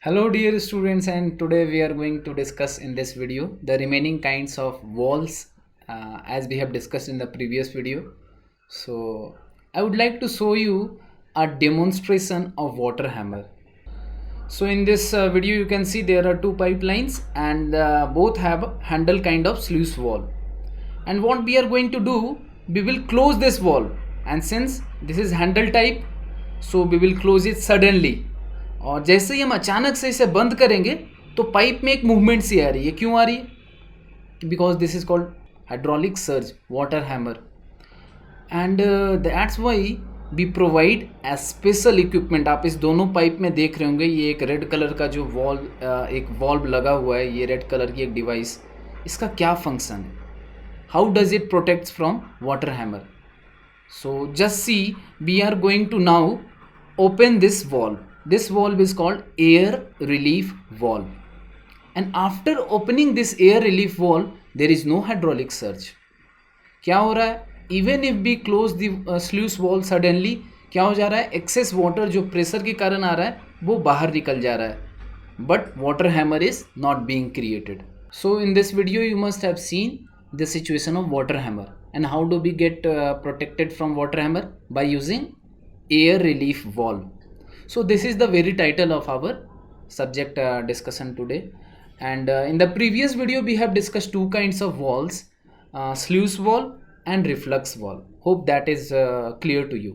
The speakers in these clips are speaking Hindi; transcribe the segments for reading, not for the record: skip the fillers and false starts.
Hello dear students, and today we are going to discuss in this video the remaining kinds of walls as we have discussed in the previous video. So I would like to show you a demonstration of water hammer. So in this video you can see there are two pipelines and both have handle kind of sluice wall. And what we are going to do, we will close this wall, and since this is handle type, so we will close it suddenly. और जैसे ही हम अचानक से इसे बंद करेंगे तो पाइप में एक मूवमेंट सी आ रही है. क्यों आ रही है? Because this is called hydraulic surge water hammer, and that's why we provide a special equipment. आप इस दोनों पाइप में देख रहे होंगे, ये एक रेड कलर का जो एक वॉल्व लगा हुआ है, ये रेड कलर की एक डिवाइस. इसका क्या फंक्शन है? How does it protects from water hammer? So just see, we are going to now open this valve. This valve is called air relief valve, and after opening this air relief valve there is no hydraulic surge. क्या हो रहा है? Even if we close the sluice valve suddenly, क्या हो जा रहा है? Excess water जो प्रेशर के कारण आ रहा है वो बाहर निकल जा रहा है, but water hammer is not being created. So in this video you must have seen the situation of water hammer and how do we get protected from water hammer by using air relief valve. So this is the very title of our subject discussion today, and in the previous video we have discussed two kinds of valves, sluice valve and reflux valve. Hope that is clear to you.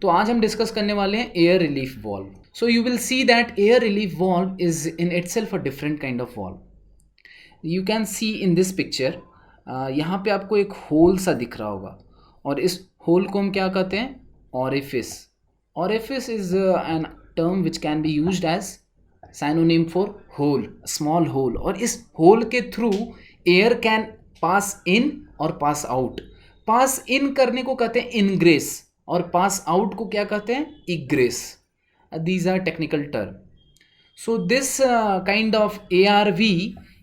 तो आज हम डिस्कस करने वाले हैं air relief valve. So you will see that air relief valve is in itself a different kind of valve. You can see in this picture, यहाँ पे आपको एक होल सा दिख रहा होगा, और इस होल को हम क्या कहते हैं? Orifice. Orifice is an term which can be used as synonym for hole, small hole. और इस hole के through air can pass in और pass out. Pass in करने को कहते हैं ingress, और pass out को क्या कहते हैं? Egress. These are technical term. So this kind of ARV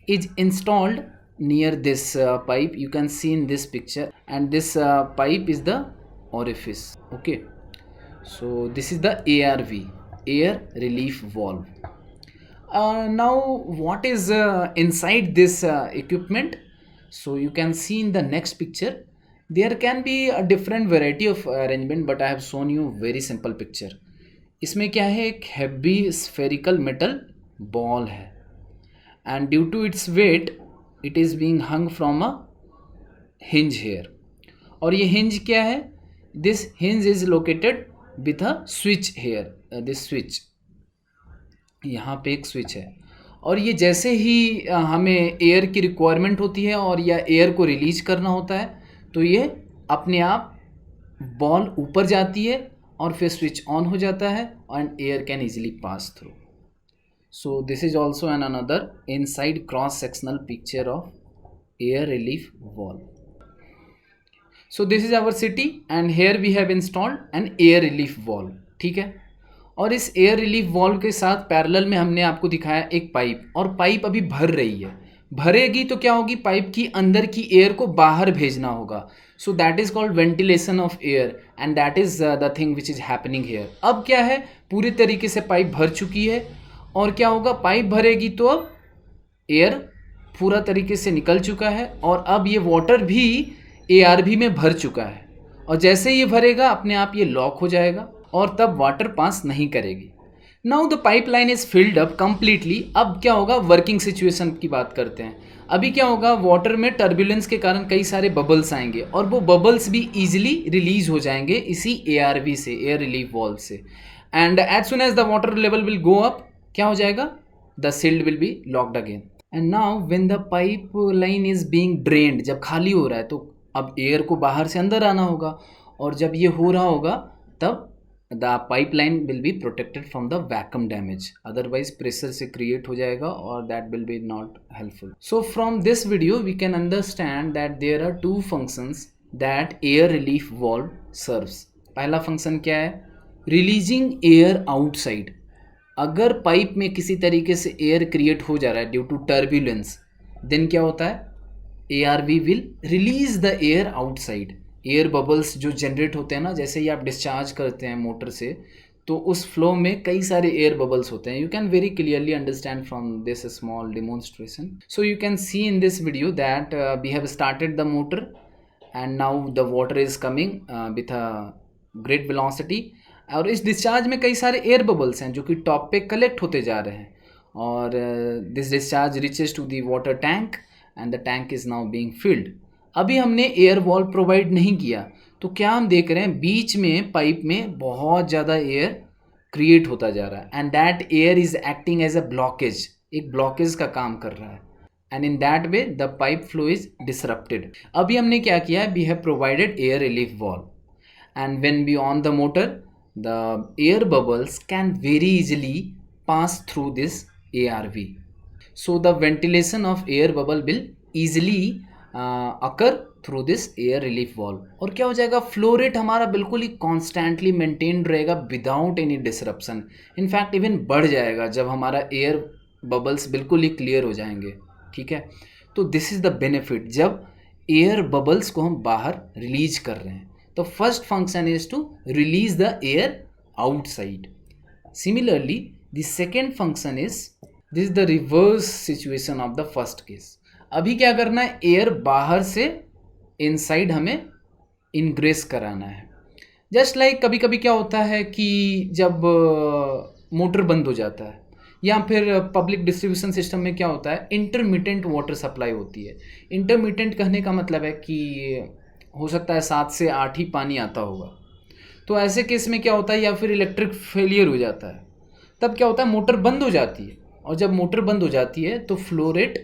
is installed near this pipe. You can see in this picture, and this pipe is the orifice. Okay, so this is the ARV, air relief valve. Now what is inside this equipment? So you can see in the next picture there can be a different variety of arrangement, but I have shown you very simple picture. इसमें क्या है? एक heavy spherical metal ball है, and due to its weight it is being hung from a hinge here. और ये hinge क्या है? This hinge is located with a switch here. This switch, यहाँ पे एक स्विच है, और ये जैसे ही हमें एयर की रिक्वायरमेंट होती है और या एयर को रिलीज करना होता है, तो ये अपने आप बॉल ऊपर जाती है और फिर स्विच ऑन हो जाता है and air can easily pass through. So this is also an another inside cross sectional picture of air relief valve. So this is our city and here we have installed an air relief valve. ठीक है, और इस एयर रिलीफ वॉल्व के साथ पैरेलल में हमने आपको दिखाया एक पाइप, और पाइप अभी भर रही है. भरेगी तो क्या होगी? पाइप की अंदर की एयर को बाहर भेजना होगा. So that is called ventilation of air, and that is the thing which is happening here. अब क्या है? पूरी तरीके से पाइप भर चुकी है, और क्या होगा? पाइप भरेगी तो अब एयर पूरा तरीके से निकल चुका है, और अब ये वाटर भी ARV में भर चुका है, और जैसे ये भरेगा अपने आप ये लॉक हो जाएगा और तब वाटर पास नहीं करेगी. Now the pipeline is filled up completely. अब क्या होगा? वर्किंग सिचुएशन की बात करते हैं. अभी क्या होगा? वाटर में टर्बुलेंस के कारण कई सारे बबल्स आएंगे, और वो बबल्स भी इजीली रिलीज हो जाएंगे इसी ARV से, एयर रिलीफ वॉल्व से. And as soon as the water level will go up, क्या हो जाएगा? The sealed will be locked again. And now when the pipeline is being drained, जब खाली हो रहा है तो अब एयर को बाहर से अंदर आना होगा, और जब ये हो रहा होगा तब the pipeline will be protected from the vacuum damage. Otherwise pressure से क्रिएट हो जाएगा और that will be not helpful. So from this video we can understand that there are two functions that air relief valve serves. पहला फंक्शन क्या है? Releasing air outside. अगर पाइप में किसी तरीके से एयर क्रिएट हो जा रहा है ड्यू टू टर्बुलेंस, देन क्या होता है? ARV will release the air outside. Air bubbles जो जनरेट होते हैं ना, जैसे ही आप डिस्चार्ज करते हैं मोटर से, तो उस फ्लो में कई सारे एयर बबल्स होते हैं. You can very clearly understand from this small demonstration. So you can see in this video that we have started the motor and now the water is coming with a great velocity. और इस डिस्चार्ज में कई सारे एयर बबल्स हैं जो कि टॉप पे कलेक्ट होते जा रहे हैं. और this discharge reaches to the water tank and the tank is now being filled. अभी हमने एयर वॉल प्रोवाइड नहीं किया, तो क्या हम देख रहे हैं बीच में पाइप में बहुत ज़्यादा एयर क्रिएट होता जा रहा है. And that air is acting as a blockage, एक ब्लॉकेज का काम कर रहा है. And in that way the pipe flow is disrupted. अभी हमने क्या किया है, we have provided air relief valve. And when we on the motor, the air bubbles can very easily pass through this ARV. So the ventilation of air bubble will easily occur through this air relief valve. और क्या हो जाएगा, फ्लो रेट हमारा बिल्कुल ही कॉन्स्टेंटली मेंटेन रहेगा without any disruption. In fact even बढ़ जाएगा जब हमारा एयर बबल्स बिल्कुल ही क्लियर हो जाएंगे. ठीक है, तो दिस इज़ द बेनिफिट जब एयर बबल्स को हम बाहर रिलीज कर रहे हैं. तो first function is to release the air outside. Similarly the second function is, this the reverse situation of the first case. अभी क्या करना है, एयर बाहर से इनसाइड हमें इनग्रेस कराना है. जस्ट लाइक कभी कभी क्या होता है कि जब मोटर बंद हो जाता है या फिर पब्लिक डिस्ट्रीब्यूशन सिस्टम में क्या होता है, इंटरमिटेंट वाटर सप्लाई होती है. इंटरमिटेंट कहने का मतलब है कि हो सकता है 7 से 8 ही पानी आता होगा. तो ऐसे केस में क्या होता है, या फिर इलेक्ट्रिक फेलियर हो जाता है, तब क्या होता है, मोटर बंद हो जाती है. और जब मोटर बंद हो जाती है तो फ्लो रेट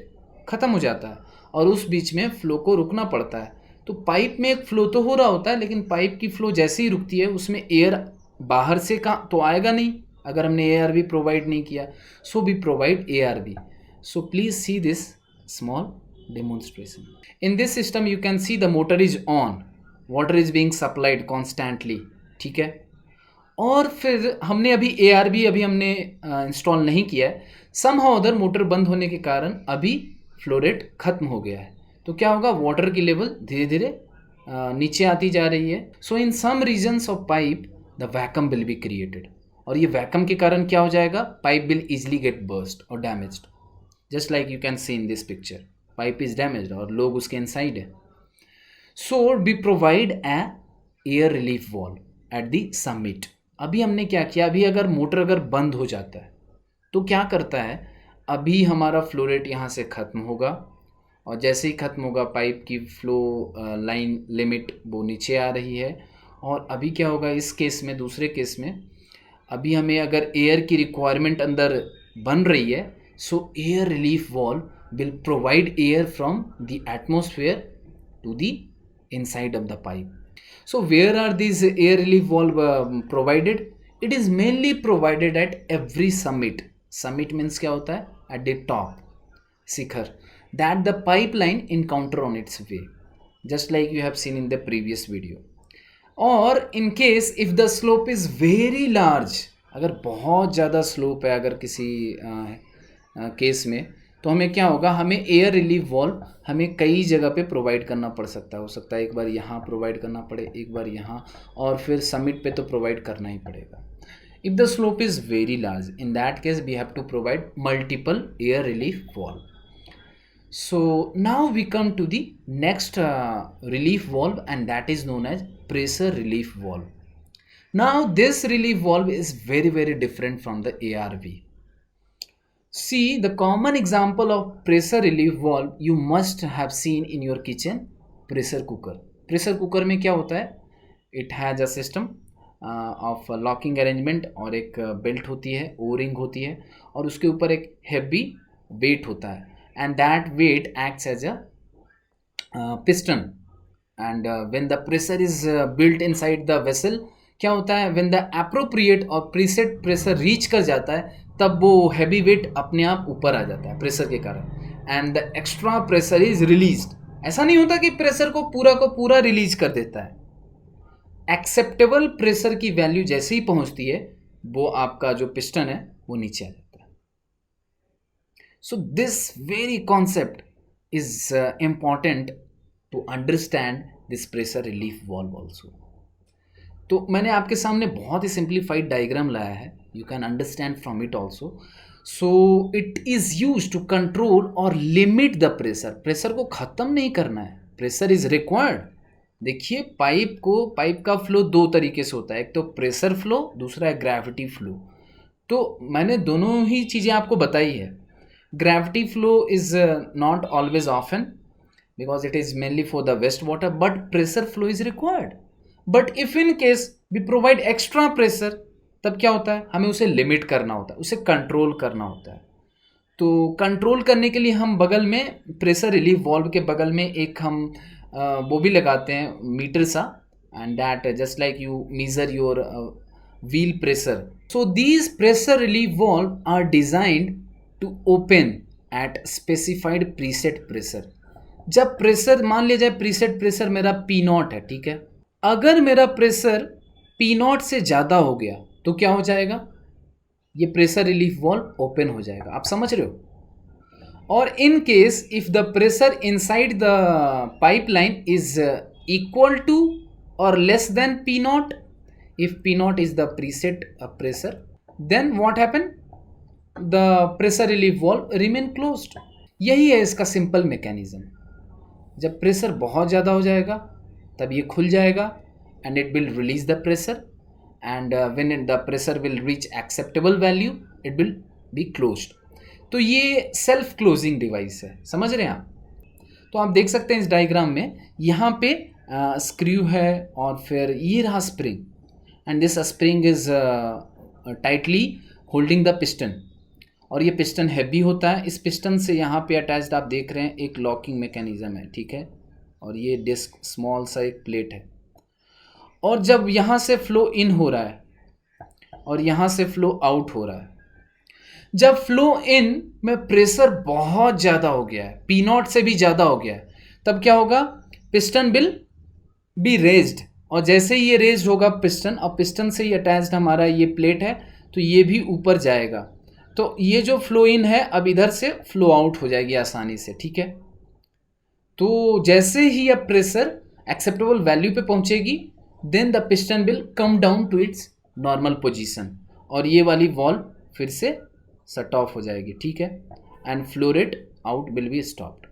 ख़त्म हो जाता है और उस बीच में फ़्लो को रुकना पड़ता है. तो पाइप में एक फ़्लो तो हो रहा होता है, लेकिन पाइप की फ़्लो जैसे ही रुकती है उसमें एयर बाहर से कहाँ तो आएगा नहीं अगर हमने ARV प्रोवाइड नहीं किया. So we provide ARV. So please see this small demonstration. In this system you can see the motor is on, water is being supplied constantly. ठीक है, और फिर हमने अभी ARV अभी हमने इंस्टॉल नहीं किया है. समहाउ अदर मोटर बंद होने के कारण अभी फ्लो रेट खत्म हो गया है. तो क्या होगा, वाटर की लेवल धीरे धीरे नीचे आती जा रही है. So in some reasons of pipe the vacuum will be created. और ये वैक्यूम के कारण क्या हो जाएगा, pipe will easily get burst और damaged. Just like you can see in this picture, pipe is damaged और लोग उसके इनसाइड है. So we provide a air relief valve at the summit. अभी हमने क्या किया, अभी अगर मोटर अगर बंद हो जाता है तो क्या करता है, अभी हमारा फ्लो रेट यहाँ से ख़त्म होगा और जैसे ही ख़त्म होगा पाइप की फ्लो लाइन लिमिट वो नीचे आ रही है. और अभी क्या होगा इस केस में, दूसरे केस में अभी हमें अगर एयर की रिक्वायरमेंट अंदर बन रही है, सो air relief valve will provide air from the atmosphere to the inside of the pipe. So where are these air relief valve provided? It is mainly provided at every summit. Summit means क्या होता है, at the top, Shikhar, that the pipeline encounter on its way, just like you have seen in the previous video. और in case if the slope is very large, अगर बहुत ज़्यादा स्लोप है अगर किसी केस में, तो हमें क्या होगा, हमें एयर रिलीफ वॉल्व हमें कई जगह पे प्रोवाइड करना पड़ सकता है. हो सकता है एक बार यहाँ प्रोवाइड करना पड़े, एक बार यहाँ, और फिर समिट पे तो प्रोवाइड करना ही पड़ेगा. If the slope is very large, in that case we have to provide multiple air relief valve. So now we come to the next relief valve and that is known as pressure relief valve. Now this relief valve is very very different from the ARV. See, the common example of pressure relief valve you must have seen in your kitchen, pressure cooker. Pressure cooker में क्या होता है, it has a system of locking arrangement और एक बेल्ट होती है, O-ring होती है और उसके ऊपर एक heavy weight होता है and that weight acts as a piston. And when the pressure is built inside the vessel, क्या होता है, when the appropriate और preset pressure reach कर जाता है तब वो हैवी वेट अपने आप ऊपर आ जाता है प्रेशर के कारण, and the extra pressure is released. ऐसा नहीं होता कि प्रेशर को पूरा रिलीज कर देता है. एक्सेप्टेबल प्रेशर की वैल्यू जैसे ही पहुंचती है वो आपका जो पिस्टन है वो नीचे आ जाता है. So this very concept is important to understand this pressure relief valve also. तो मैंने आपके सामने बहुत ही सिंप्लीफाइड डायग्राम लाया है, you can understand from it also. So it is use to control और लिमिट द प्रेशर. प्रेशर को ख़त्म नहीं करना है, प्रेशर इज़ रिक्वायर्ड. देखिए पाइप का फ्लो दो तरीके से होता है, एक तो प्रेशर फ्लो, दूसरा है ग्रेविटी फ्लो. तो मैंने दोनों ही चीज़ें आपको बताई है. Gravity flow is not always often because it is mainly for the waste water, but pressure flow is required. But if in case we provide extra pressure, तब क्या होता है, हमें उसे लिमिट करना होता है, उसे कंट्रोल करना होता है. तो कंट्रोल करने के लिए हम बगल में प्रेशर रिलीफ वॉल्व के बगल में एक हम वो भी लगाते हैं मीटर सा, and that just like you measure your wheel pressure. So these pressure relief valve are designed to open at specified preset pressure. जब प्रेशर मान लिया जाए प्रीसेट प्रेशर मेरा पी नॉट है, ठीक है, अगर मेरा प्रेशर पी नॉट से ज़्यादा हो गया तो क्या हो जाएगा, ये प्रेशर रिलीफ वॉल्व ओपन हो जाएगा. आप समझ रहे हो. और in case if the pressure inside the pipeline is equal to और less than P naught, if P naught is the preset pressure, then what happen, the pressure relief valve remain closed. यही है इसका सिंपल मैकेनिज्म. जब प्रेशर बहुत ज़्यादा हो जाएगा तब ये खुल जाएगा and it will release the pressure, and when the pressure will reach acceptable value it will be closed. तो ये सेल्फ क्लोजिंग डिवाइस है, समझ रहे हैं आप. तो आप देख सकते हैं इस डायग्राम में यहाँ पे स्क्रू है और फिर ये रहा spring, and this spring is tightly holding the piston. और ये पिस्टन हैवी होता है. इस पिस्टन से यहाँ पे अटैच्ड आप देख रहे हैं एक लॉकिंग मैकेनिज्म है, ठीक है, और ये डिस्क स्मॉल सा एक प्लेट है. और जब यहाँ से फ्लो इन हो रहा है और यहाँ से फ्लो आउट हो रहा है, जब फ्लो इन में प्रेशर बहुत ज़्यादा हो गया है, पी नॉट से भी ज़्यादा हो गया है, तब क्या होगा, पिस्टन विल बी रेज्ड. और जैसे ही ये रेज्ड होगा पिस्टन, और पिस्टन से ही अटैच्ड हमारा ये प्लेट है, तो ये भी ऊपर जाएगा. तो ये जो फ्लो इन है अब इधर से फ्लो आउट हो जाएगी आसानी से, ठीक है. तो जैसे ही अब प्रेशर एक्सेप्टेबल वैल्यू पे पहुँचेगी, then the piston will come down to its normal position, और ये वाली वॉल्व फिर से शट ऑफ हो जाएगी, ठीक है, and flow rate out will be stopped.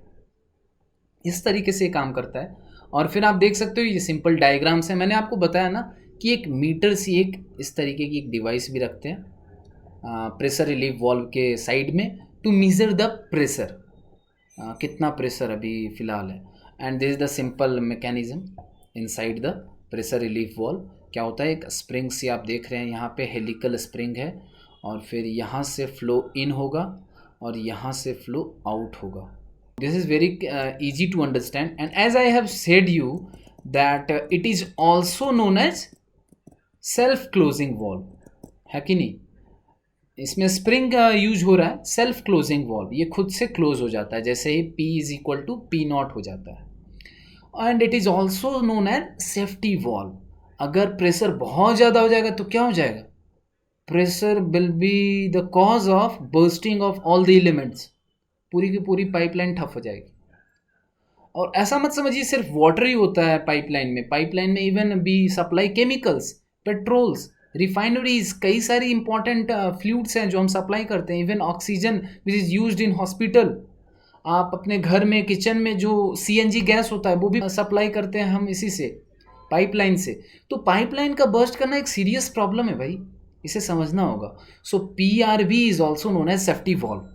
इस तरीके से काम करता है. और फिर आप देख सकते हो ये सिंपल डायग्राम्स है. मैंने आपको बताया ना कि एक मीटर सी एक इस तरीके की एक डिवाइस भी रखते हैं प्रेशर रिलीफ वॉल्व के साइड में टू मेजर द प्रेशर, कितना प्रेशर अभी फ़िलहाल है. And this is the simple mechanism inside the pressure relief valve. क्या होता है, एक स्प्रिंग से आप देख रहे हैं यहाँ पे हेलिकल स्प्रिंग है, और फिर यहाँ से फ्लो इन होगा और यहाँ से फ्लो आउट होगा. This is very easy to understand, and as I have said you that it is also known as self closing valve, है कि नहीं. इसमें स्प्रिंग यूज हो रहा है, सेल्फ क्लोजिंग वॉल्व, ये खुद से क्लोज हो जाता है जैसे ही P is equal to P naught हो जाता है. And it is also known as safety valve. अगर प्रेशर बहुत ज़्यादा हो जाएगा तो क्या हो जाएगा, pressure will be the cause of bursting of all the elements. पूरी की पूरी पाइपलाइन ठप हो जाएगी. और ऐसा मत समझिए सिर्फ वाटर ही होता है पाइपलाइन में इवन भी सप्लाई केमिकल्स, पेट्रोल्स, रिफाइनरीज, कई सारी इंपॉर्टेंट फ्लूइड्स हैं जो हम सप्लाई करते हैं. Even oxygen which is used in hospital. आप अपने घर में किचन में जो CNG गैस होता है वो भी सप्लाई करते हैं हम इसी से, पाइपलाइन से. तो पाइपलाइन का बर्स्ट करना एक सीरियस प्रॉब्लम है भाई, इसे समझना होगा. So PRV is also known as safety valve.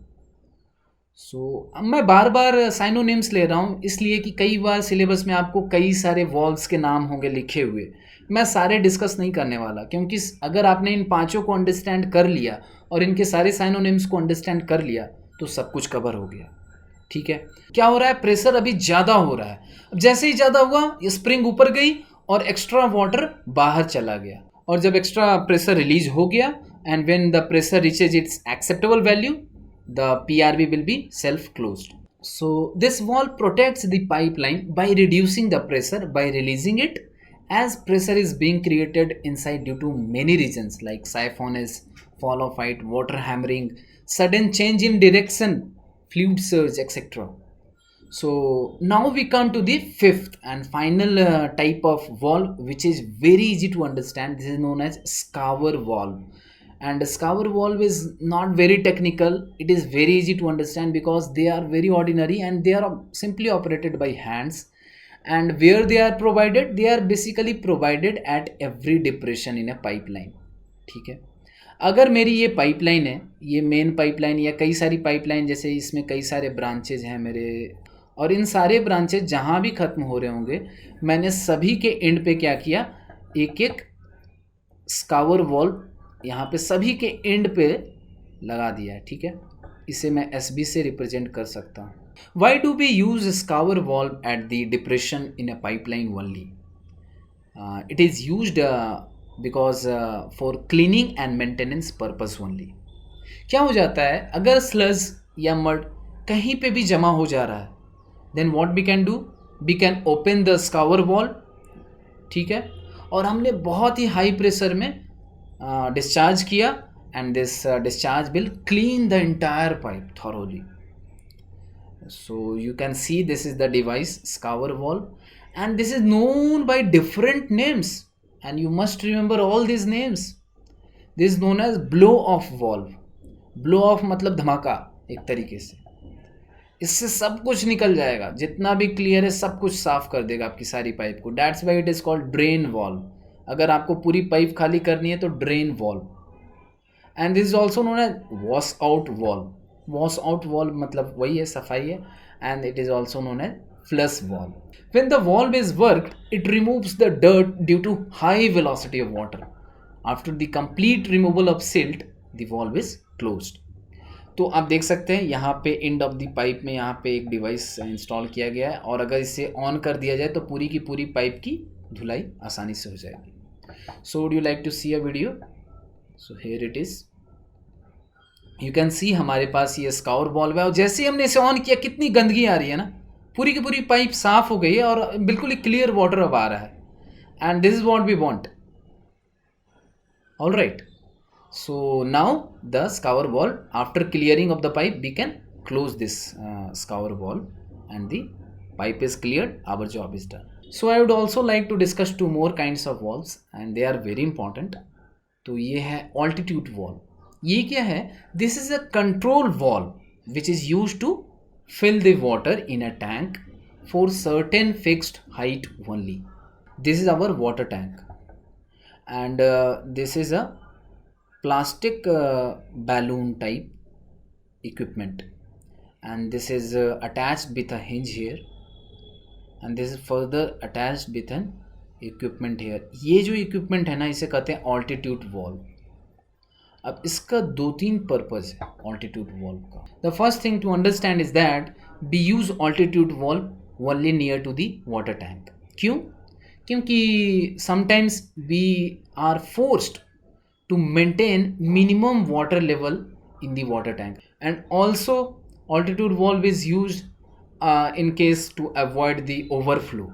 So अब मैं बार बार साइनोनिम्स ले रहा हूँ इसलिए कि कई बार सिलेबस में आपको कई सारे वॉल्व्स के नाम होंगे लिखे हुए. मैं सारे डिस्कस नहीं करने वाला, क्योंकि अगर आपने इन पांचों को अंडरस्टैंड कर लिया और इनके सारे साइनोनिम्स को अंडरस्टैंड कर लिया तो सब कुछ कवर हो गया, ठीक है. क्या हो रहा है, प्रेशर अभी ज़्यादा हो रहा है. अब जैसे ही ज़्यादा हुआ ये स्प्रिंग ऊपर गई और एक्स्ट्रा वाटर बाहर चला गया, और जब एक्स्ट्रा प्रेशर रिलीज हो गया and when the pressure reaches it's acceptable value, the PRV will be self-closed. So this valve protects the pipeline by reducing the pressure by releasing it as pressure is being created inside due to many reasons like siphonage, fall of height, water hammering, sudden change in direction, fluid surge, etc. So now we come to the fifth and final type of valve, which is very easy to understand. This is known as scour valve. And a scour valve is not very technical. It is very easy to understand because they are very ordinary and they are simply operated by hands. And where they are provided, they are basically provided at every depression in a pipeline. ठीक है, अगर मेरी ये पाइपलाइन है, ये मेन पाइपलाइन या कई सारी पाइपलाइन, जैसे इसमें कई सारे ब्रांचेज हैं मेरे, और इन सारे ब्रांचेज जहाँ भी ख़त्म हो रहे होंगे, मैंने सभी के एंड पे क्या किया, एक एक स्कावर वॉल्व यहाँ पे सभी के एंड पे लगा दिया है. ठीक है, इसे मैं SB से रिप्रेजेंट कर सकता हूँ. Why do we use scour valve at the depression in a pipeline only? It is used because for cleaning and maintenance purpose only. क्या हो जाता है, अगर स्लज या मड कहीं पे भी जमा हो जा रहा है, then what we can do, we can open the scour valve. ठीक है, और हमने बहुत ही हाई प्रेशर में डिस्चार्ज किया, and this discharge will clean the entire pipe thoroughly. So you can see this is the device scour valve, and this is known by different names, and you must remember all these names. This is known as blow off valve. Blow off मतलब धमाका एक तरीके से. इससे सब कुछ निकल जाएगा, जितना भी क्लियर है सब कुछ साफ कर देगा आपकी सारी पाइप को. That's why it is called drain valve. अगर आपको पूरी पाइप खाली करनी है तो drain valve. And this is also known as wash out valve. Wash out valve मतलब वही है, सफाई है. And it is also known as flush valve. When the valve is worked, it removes the dirt due to high velocity of water. After the complete removal of silt, the valve is closed. तो आप देख सकते हैं यहाँ पे एंड ऑफ द पाइप में यहाँ पे एक डिवाइस इंस्टॉल किया गया है, और अगर इसे ऑन कर दिया जाए तो पूरी की पूरी पाइप की धुलाई आसानी से हो जाएगी. So would you like to see a video? So here it is. You can see हमारे पास ये स्काउर वॉल्व है, और जैसे ही हमने इसे ऑन किया कितनी गंदगी आ रही है ना, पूरी की पूरी पाइप साफ हो गई है और बिल्कुल ही क्लियर वाटर अब आ रहा है. And this is what we want. All right, so now the scour valve, after clearing of the pipe, we can close this scour valve and the pipe is cleared. Our job is done. So I would also like to discuss 2 more kinds of valves, and they are very important. तो ये है ऑल्टीट्यूड वॉल्व. ये क्या है? This is a control valve which is use to fill the water in a tank for certain fixed height only. This is our water tank, and this is a plastic balloon type equipment, and this is attached with a hinge here, and this is further attached with an equipment here. ये जो equipment है ना, इसे कहते हैं altitude valve. अब इसका 2-3 पर्पज़ है ऑल्टीट्यूड वॉल्व का. The first thing to understand is that we use altitude valve only near to the water tank. क्यों? क्योंकि sometimes we are forced to maintain minimum water level in the water tank, and also altitude valve is use in case to avoid the overflow,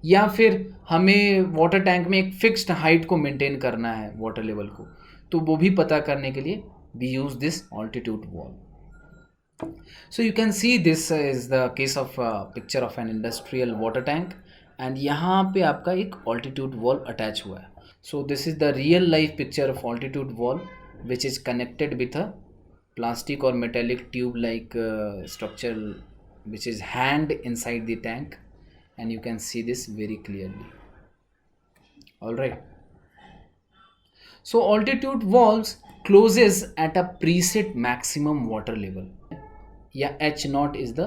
या फिर हमें वाटर टैंक में एक फिक्स्ड हाइट को मेंटेन करना है वाटर लेवल को, तो वो भी पता करने के लिए we use this altitude valve. So you can see this is the case of picture of an industrial water tank, and यहाँ पे आपका एक ऑल्टीट्यूड वॉल्व अटैच हुआ है. So this is the real life picture of altitude valve which is connected with a plastic और metallic tube like structure which is hand inside the tank, and you can see this very clearly. All right, so altitude valves closes at a preset maximum water level, या H0 is the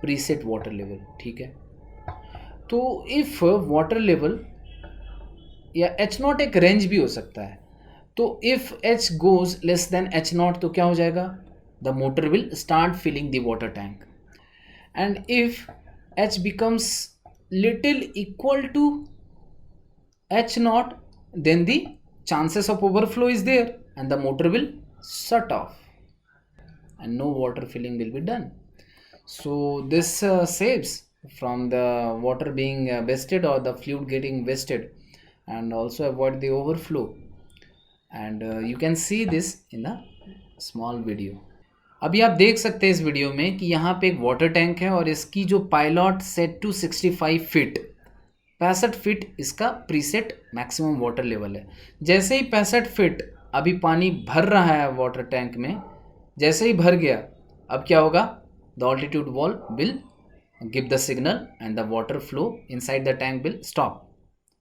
preset water level. ठीक है, तो if water level, या H0 एक रेंज भी हो सकता है, तो if H goes less than H0 तो क्या हो जाएगा? The motor will start filling the water tank, and if H becomes little equal to H0, then the chances of overflow is there and the motor will shut off and no water filling will be done. So this saves from the water being wasted or the fluid getting wasted, and also avoid the overflow. And you can see this in a small video. अभी आप देख सकते हैं इस वीडियो में कि यहाँ पे एक वाटर टैंक है और इसकी जो pilot set to 65 feet, 65 feet इसका प्रीसेट मैक्सिमम वाटर लेवल है। जैसे ही 65 फीट अभी पानी भर रहा है वाटर टैंक में, जैसे ही भर गया अब क्या होगा, the altitude valve will give the signal and the water flow inside the tank will stop.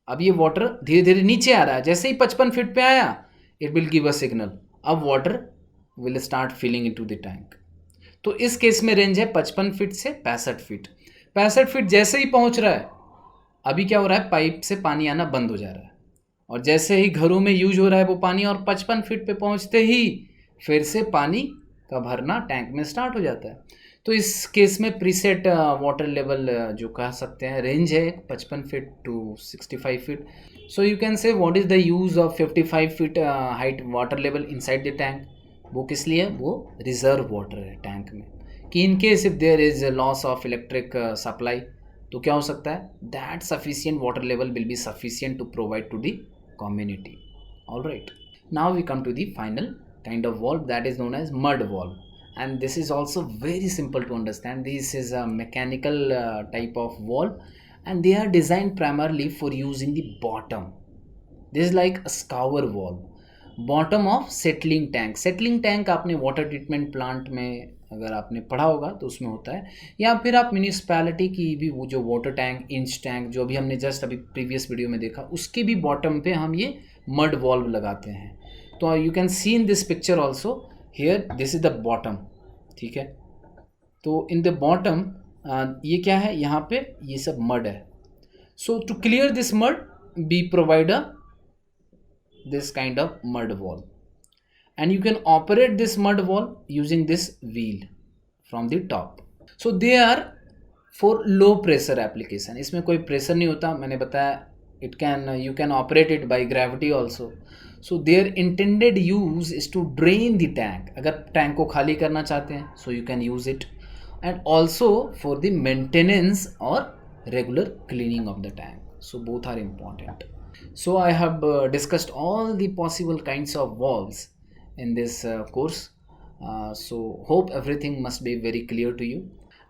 अब ये वाटर धीरे धीरे नीचे आ रहा है, जैसे ही 55 फीट पे आया it will give a signal, अब water will start filling into the tank. तो इस केस में रेंज है 55 फीट से 65 फीट। 65 फीट जैसे ही पहुंच रहा है अभी क्या हो रहा है, पाइप से पानी आना बंद हो जा रहा है, और जैसे ही घरों में यूज हो रहा है वो पानी, और 55 फीट पे पहुंचते ही फिर से पानी का भरना टैंक में स्टार्ट हो जाता है। तो इस केस में प्रीसेट वाटर लेवल जो कह सकते हैं रेंज है 55 feet to 65 feet. So you can say what is the use of 55 feet height water level inside the tank. वो किस लिए, वो रिजर्व वाटर है टैंक में, कि in case if there is loss of electric supply तो क्या हो सकता है, that sufficient water level will be sufficient to provide to the community. All right, now we come to the final kind of valve, that is known as mud valve, and this is also very simple to understand. This is a mechanical type of valve and they are designed primarily for use in the bottom. This is like a scour valve, bottom of settling tank. Settling tank आपने वाटर ट्रीटमेंट प्लांट में अगर आपने पढ़ा होगा तो उसमें होता है, या फिर आप म्यूनिसिपैलिटी की भी वो जो वाटर टैंक, इंच टैंक जो भी हमने जस्ट अभी प्रीवियस वीडियो में देखा, उसके भी बॉटम पे हम ये मड वॉल्व लगाते हैं। तो you can see in this picture also here, this is the bottom, ठीक है। तो इन द बॉटम ये क्या है, यहाँ पे ये सब मड है। So to clear this mud we provide a this kind of mud valve, and you can operate this mud valve using this wheel from the top. So they are for low pressure application. इसमें कोई प्रेशर नहीं होता, मैंने बताया it can you can operate it by gravity also. So their intended use is to drain the tank. अगर टैंक को खाली करना चाहते हैं so you can use it, and also for the maintenance or regular cleaning of the tank. So both are important. So I have discussed all the possible kinds of valves in this course. So hope everything must be very clear to you.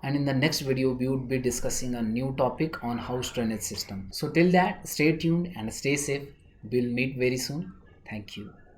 And in the next video, we would be discussing a new topic on house drainage system. So till that, stay tuned and stay safe. We'll meet very soon. Thank you.